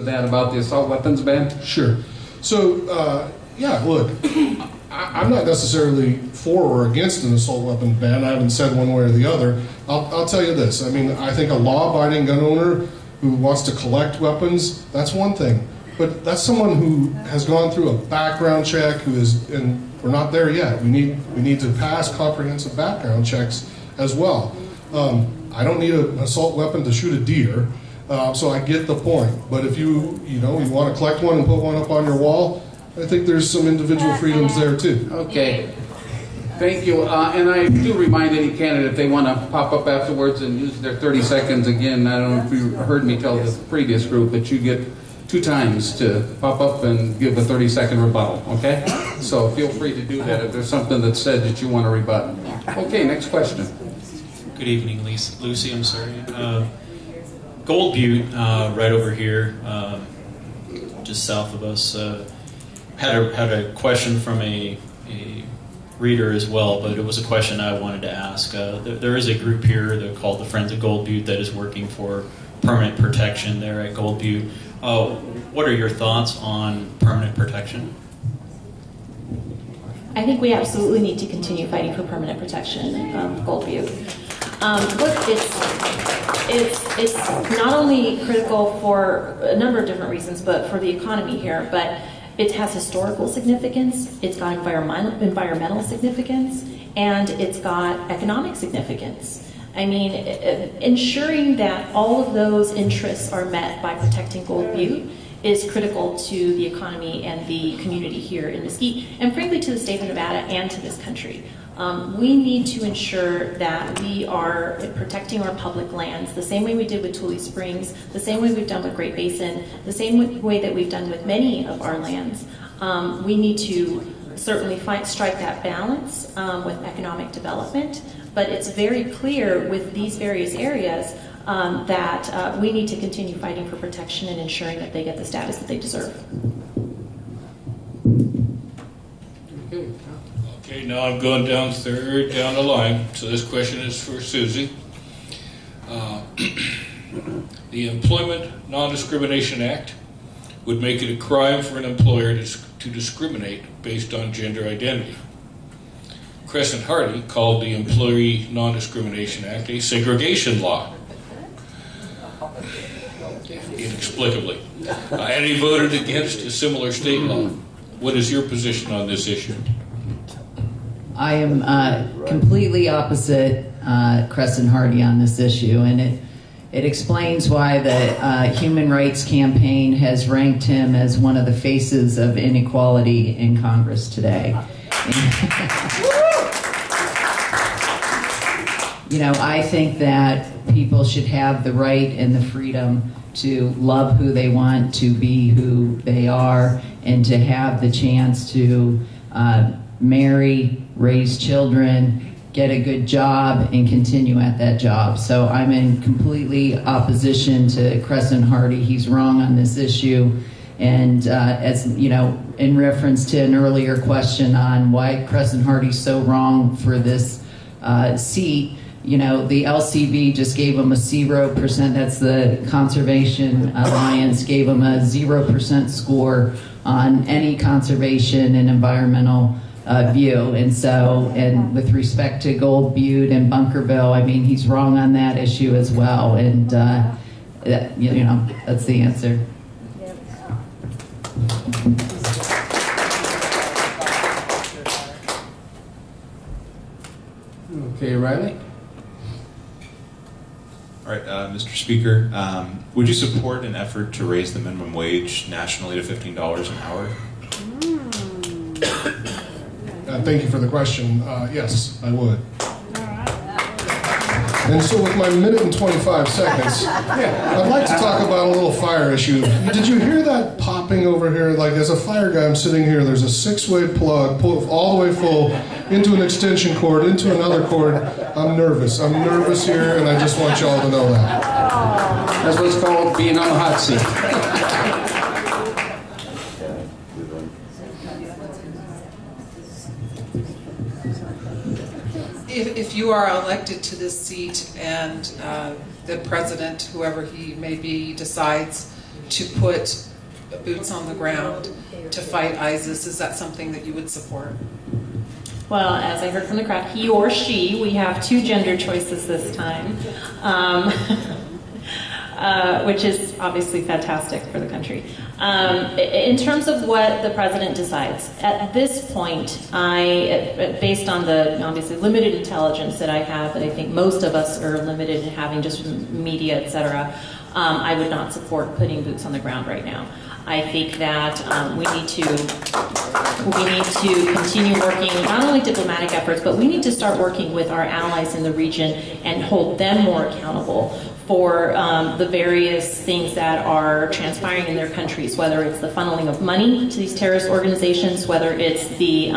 That about the assault weapons ban? Sure. So, yeah, look, I'm not necessarily for or against an assault weapon ban. I haven't said one way or the other. I'll tell you this. I mean, I think a law-abiding gun owner who wants to collect weapons, that's one thing. But that's someone who has gone through a background check, who is, and we're not there yet. We need to pass comprehensive background checks as well. I don't need an assault weapon to shoot a deer. So I get the point, but if you want to collect one and put one up on your wall, I think there's some individual freedoms there too. Okay, thank you. And I do remind any candidate if they want to pop up afterwards and use their 30 seconds again. I don't know if you heard me tell the previous group, but you get 2 times to pop up and give a 30-second rebuttal. Okay, so feel free to do that if there's something that's said that you want to rebut. Okay, next question. Good evening, Lucy. I'm sorry. Gold Butte, right over here, just south of us, had a question from a reader as well, but it was a question I wanted to ask. There is a group here called the Friends of Gold Butte that is working for permanent protection there at Gold Butte. What are your thoughts on permanent protection? I think we absolutely need to continue fighting for permanent protection of Gold Butte. Look, it's not only critical for a number of different reasons, but for the economy here, but it has historical significance, it's got environmental significance, and it's got economic significance. I mean, ensuring that all of those interests are met by protecting Gold Butte is critical to the economy and the community here in Mesquite, and frankly to the state of Nevada and to this country. We need to ensure that we are protecting our public lands the same way we did with Tule Springs, the same way we've done with Great Basin, the same way that we've done with many of our lands. We need to certainly strike that balance with economic development, but it's very clear with these various areas that we need to continue fighting for protection and ensuring that they get the status that they deserve. Okay, now I'm going down third down the line, so this question is for Susie. The Employment Non-Discrimination Act would make it a crime for an employer to discriminate based on gender identity. Crescent Hardy called the Employee Non-Discrimination Act a segregation law, inexplicably, and he voted against a similar state law. What is your position on this issue? I am completely opposite Crescent Hardy on this issue, and it explains why the Human Rights Campaign has ranked him as one of the faces of inequality in Congress today. I think that people should have the right and the freedom to love who they want, to be who they are, and to have the chance to marry, raise children, get a good job, and continue at that job. So I'm in completely opposition to Crescent Hardy. He's wrong on this issue. And as you know, in reference to an earlier question on why Crescent Hardy's so wrong for this seat, the LCB just gave him a 0%. That's the Conservation Alliance, gave him a 0% score on any conservation and environmental view. And with respect to Gold Butte and Bunkerville, I mean, he's wrong on that issue as well. And that's the answer. Okay, Riley. All right, Mr. Speaker, would you support an effort to raise the minimum wage nationally to $15 an hour? Thank you for the question. Yes, I would. And so with my minute and 25 seconds, I'd like to talk about a little fire issue. Did you hear that popping over here? Like, as a fire guy, I'm sitting here, there's a 6-way plug, pulled all the way full, into an extension cord, into another cord. I'm nervous. I'm nervous here, and I just want y'all to know that. That's what's called being on the hot seat. If you are elected to this seat and the president, whoever he may be, decides to put boots on the ground to fight ISIS, is that something that you would support? Well, as I heard from the crowd, he or she, we have two gender choices this time, which is obviously fantastic for the country. In terms of what the president decides, at this point, based on the obviously limited intelligence that I have, that I think most of us are limited in having just from media, et cetera, I would not support putting boots on the ground right now. I think that we need to continue working, not only diplomatic efforts, but we need to start working with our allies in the region and hold them more accountable for the various things that are transpiring in their countries, whether it's the funneling of money to these terrorist organizations, whether it's the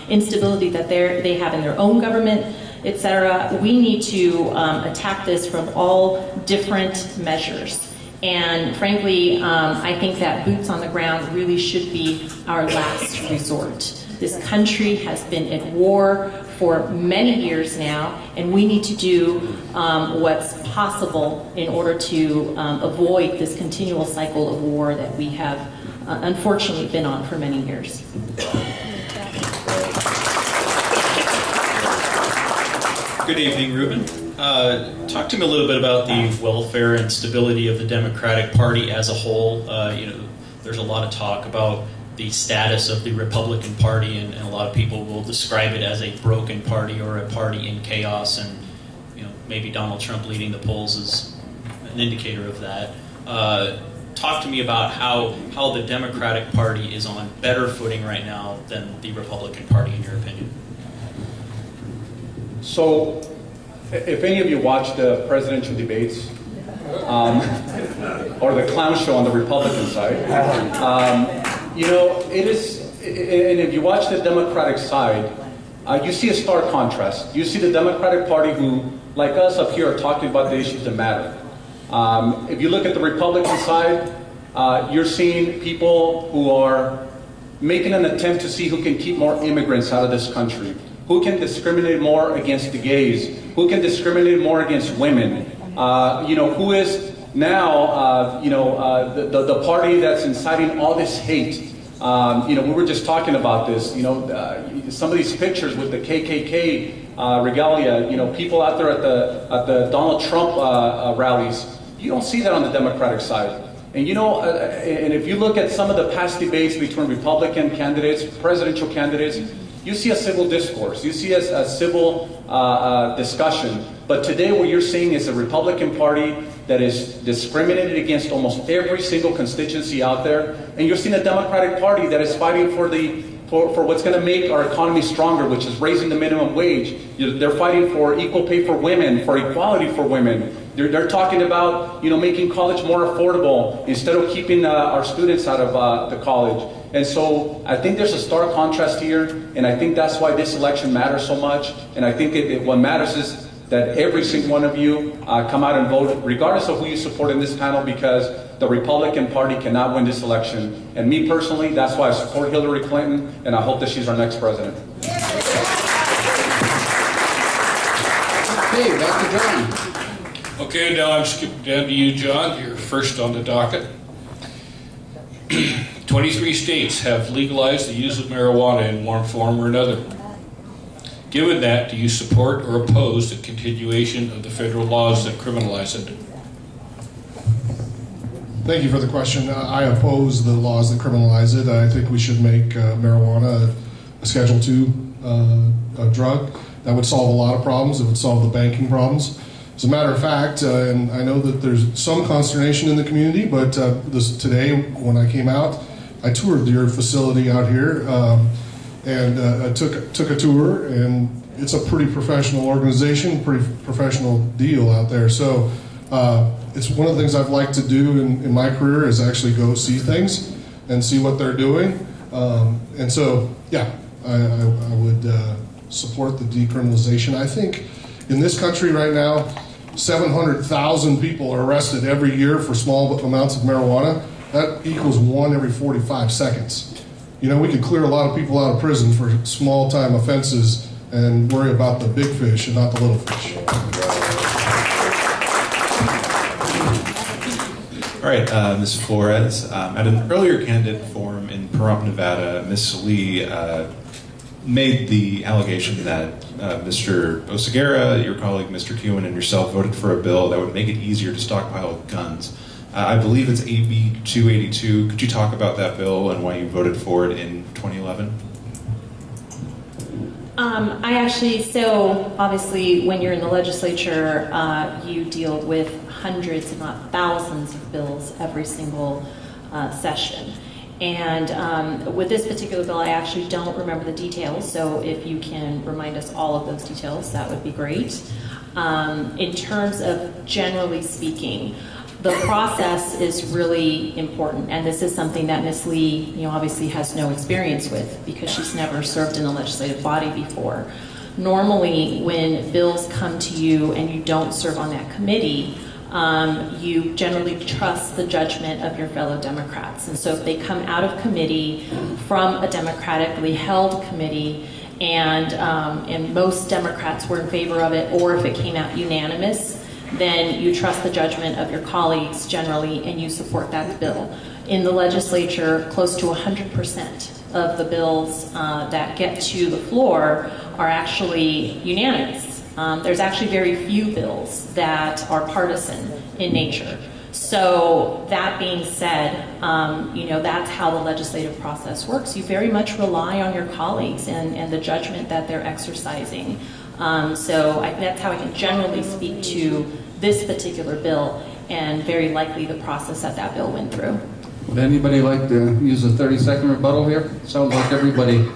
instability that they have in their own government, etc. We need to attack this from all different measures. And frankly, I think that boots on the ground really should be our last resort. This country has been at war for many years now, and we need to do what's possible in order to avoid this continual cycle of war that we have unfortunately been on for many years. Good evening, Ruben. Talk to me a little bit about the welfare and stability of the Democratic Party as a whole. There's a lot of talk about the status of the Republican Party, and a lot of people will describe it as a broken party or a party in chaos, and maybe Donald Trump leading the polls is an indicator of that. Talk to me about how the Democratic Party is on better footing right now than the Republican Party, in your opinion. So, if any of you watch the presidential debates, or the clown show on the Republican side, it is, and if you watch the Democratic side, you see a stark contrast. You see the Democratic Party who, like us up here, are talking about the issues that matter. If you look at the Republican side, you're seeing people who are making an attempt to see who can keep more immigrants out of this country, who can discriminate more against the gays, who can discriminate more against women, who is now, the party that's inciting all this hate. We were just talking about this, some of these pictures with the KKK regalia, people out there at the Donald Trump rallies. You don't see that on the Democratic side. And and if you look at some of the past debates between Republican candidates, presidential candidates, you see a civil discourse, you see a civil discussion. But today what you're seeing is a Republican Party that is discriminated against almost every single constituency out there. And you're seeing a Democratic Party that is fighting for what's going to make our economy stronger, which is raising the minimum wage. They're fighting for equal pay for women, for equality for women. They're talking about making college more affordable instead of keeping our students out of the college. And so I think there's a stark contrast here, and I think that's why this election matters so much. And I think what matters is that every single one of you come out and vote, regardless of who you support in this panel, because the Republican Party cannot win this election. And me personally, that's why I support Hillary Clinton, and I hope that she's our next president. Okay, back to John. Okay, now I'm skipping down to you, John. You're first on the docket. 23 states have legalized the use of marijuana in one form or another. Given that, do you support or oppose the continuation of the federal laws that criminalize it? Thank you for the question. I oppose the laws that criminalize it. I think we should make marijuana a Schedule II drug. That would solve a lot of problems. It would solve the banking problems. As a matter of fact, and I know that there's some consternation in the community, but today when I came out, I toured your facility out here, and I took a tour, and it's a pretty professional organization, pretty professional deal out there. So it's one of the things I've liked to do in my career is actually go see things and see what they're doing. And so, yeah, I would support the decriminalization. I think in this country right now, 700,000 people are arrested every year for small amounts of marijuana. That equals 1 every 45 seconds. We could clear a lot of people out of prison for small-time offenses and worry about the big fish and not the little fish. All All right, Ms. Flores. At an earlier candidate forum in Pahrump, Nevada, Ms. Lee made the allegation that Mr. Oceguera, your colleague Mr. Kihuen, and yourself voted for a bill that would make it easier to stockpile guns. I believe it's AB 282. Could you talk about that bill and why you voted for it in 2011? So obviously when you're in the legislature, you deal with hundreds, if not thousands of bills every single session. And with this particular bill, I actually don't remember the details, so if you can remind us all of those details, that would be great. In terms of generally speaking, the process is really important, and this is something that Ms. Lee, obviously has no experience with because she's never served in the legislative body before. Normally, when bills come to you and you don't serve on that committee, you generally trust the judgment of your fellow Democrats. And so if they come out of committee from a democratically held committee and most Democrats were in favor of it, or if it came out unanimous, then you trust the judgment of your colleagues generally and you support that bill. In the legislature, close to 100% of the bills that get to the floor are actually unanimous. There's actually very few bills that are partisan in nature. So that being said, that's how the legislative process works. You very much rely on your colleagues and the judgment that they're exercising. That's how I can generally speak to this particular bill and very likely the process that bill went through. Would anybody like to use a 30-second rebuttal here? Sounds like everybody.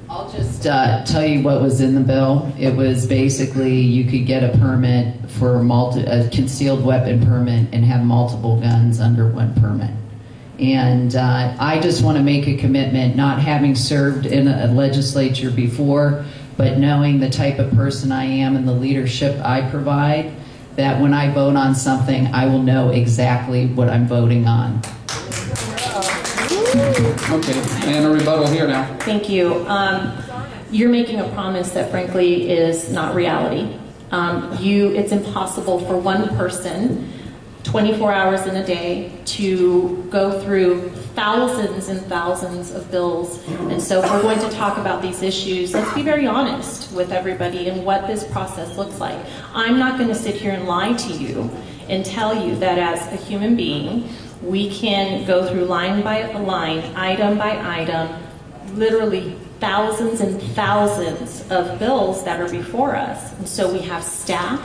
I'll just tell you what was in the bill. It was basically you could get a permit for a concealed weapon permit and have multiple guns under one permit. And I just want to make a commitment, not having served in a legislature before, but knowing the type of person I am and the leadership I provide, that when I vote on something, I will know exactly what I'm voting on. Okay, and a rebuttal here now. Thank you. You're making a promise that frankly is not reality. It's impossible for one person 24 hours in a day to go through thousands and thousands of bills. And so if we're going to talk about these issues, let's be very honest with everybody and what this process looks like. I'm not going to sit here and lie to you and tell you that as a human being, we can go through line by line, item by item, literally thousands and thousands of bills that are before us. And so we have staff,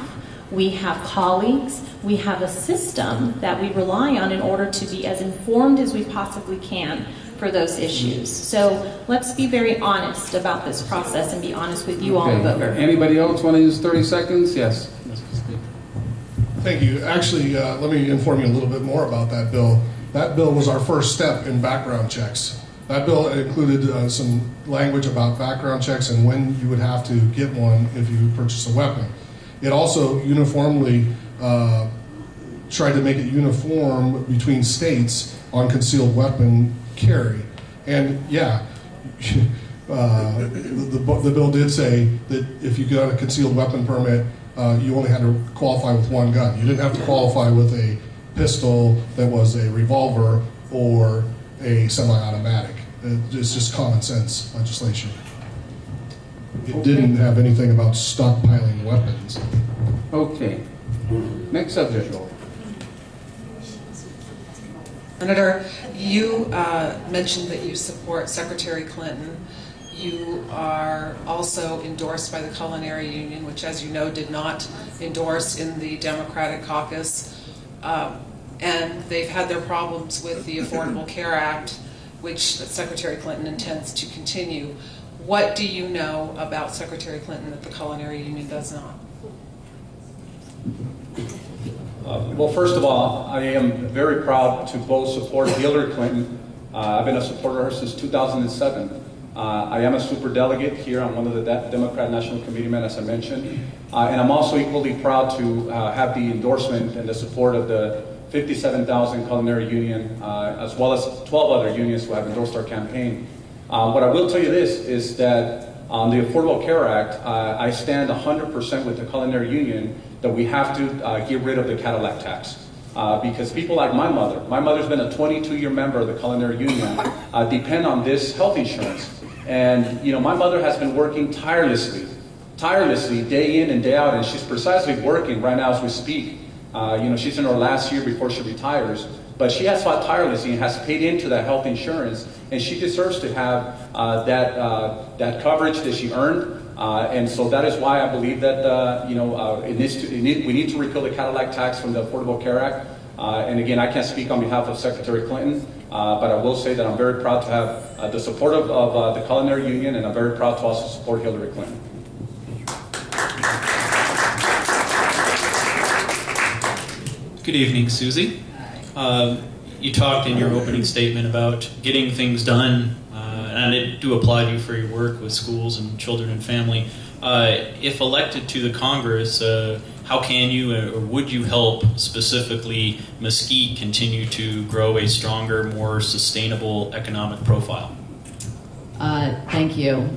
we have colleagues, we have a system that we rely on in order to be as informed as we possibly can for those issues. So let's be very honest about this process and be honest with you all, the voter. Anybody else want to use 30 seconds? Yes. Thank you. Actually, let me inform you a little bit more about that bill. That bill was our first step in background checks. That bill included some language about background checks and when you would have to get one if you purchase a weapon. It also uniformly tried to make it uniform between states on concealed weapon carry. And yeah, the bill did say that if you got a concealed weapon permit, you only had to qualify with one gun. You didn't have to qualify with a pistol that was a revolver or a semi-automatic. It's just common sense legislation. It didn't have anything about stockpiling weapons. Okay. Next subject. Senator, you mentioned that you support Secretary Clinton. You are also endorsed by the Culinary Union, which, as you know, did not endorse in the Democratic caucus. And they've had their problems with the Affordable Care Act, which Secretary Clinton intends to continue. What do you know about Secretary Clinton that the Culinary Union does not? Well, first of all, I am very proud to both support Hillary Clinton. I've been a supporter of her since 2007. I am a superdelegate here. I'm one of the Democrat National Committeemen, as I mentioned. And I'm also equally proud to have the endorsement and the support of the 57,000 Culinary Union, as well as 12 other unions who have endorsed our campaign. What I will tell you this is that on the Affordable Care Act, I stand 100% with the Culinary Union that we have to get rid of the Cadillac tax. because people like my mother's been a 22-year member of the Culinary Union, depend on this health insurance. And, you know, my mother has been working tirelessly, day in and day out, and she's precisely working right now as we speak. You know, she's in her last year before she retires, but she has fought tirelessly and has paid into that health insurance, and she deserves to have that coverage that she earned. And so that is why I believe that, you know, we need to repeal the Cadillac tax from the Affordable Care Act. And again, I can't speak on behalf of Secretary Clinton, but I will say that I'm very proud to have the support of the Culinary Union, and I'm very proud to also support Hillary Clinton. Good evening, Susie. You talked in your opening statement about getting things done, and I do applaud you for your work with schools and children and family. If elected to the Congress, how can you or would you help specifically Mesquite continue to grow a stronger, more sustainable economic profile? Thank you.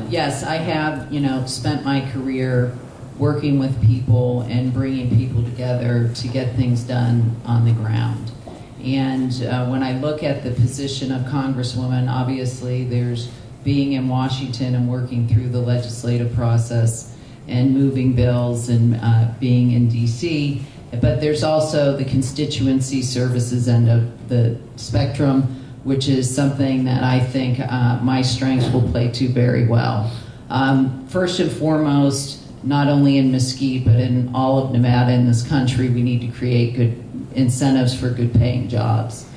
Yes, I have, you know, spent my career working with people and bringing people together to get things done on the ground. And when I look at the position of Congresswoman, obviously there's being in Washington and working through the legislative process and moving bills and being in D.C., but there's also the constituency services end of the spectrum, which is something that I think my strengths will play to very well. First and foremost, not only in Mesquite, but in all of Nevada in this country, we need to create good incentives for good paying jobs.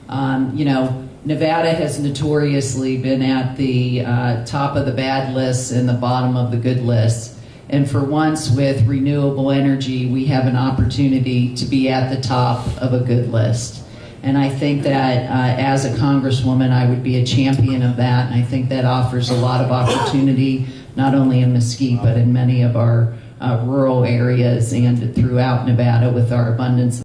You know, Nevada has notoriously been at the top of the bad lists and the bottom of the good lists. And for once with renewable energy, we have an opportunity to be at the top of a good list. And I think that as a Congresswoman, I would be a champion of that. And I think that offers a lot of opportunity, not only in Mesquite, but in many of our rural areas and throughout Nevada with our abundance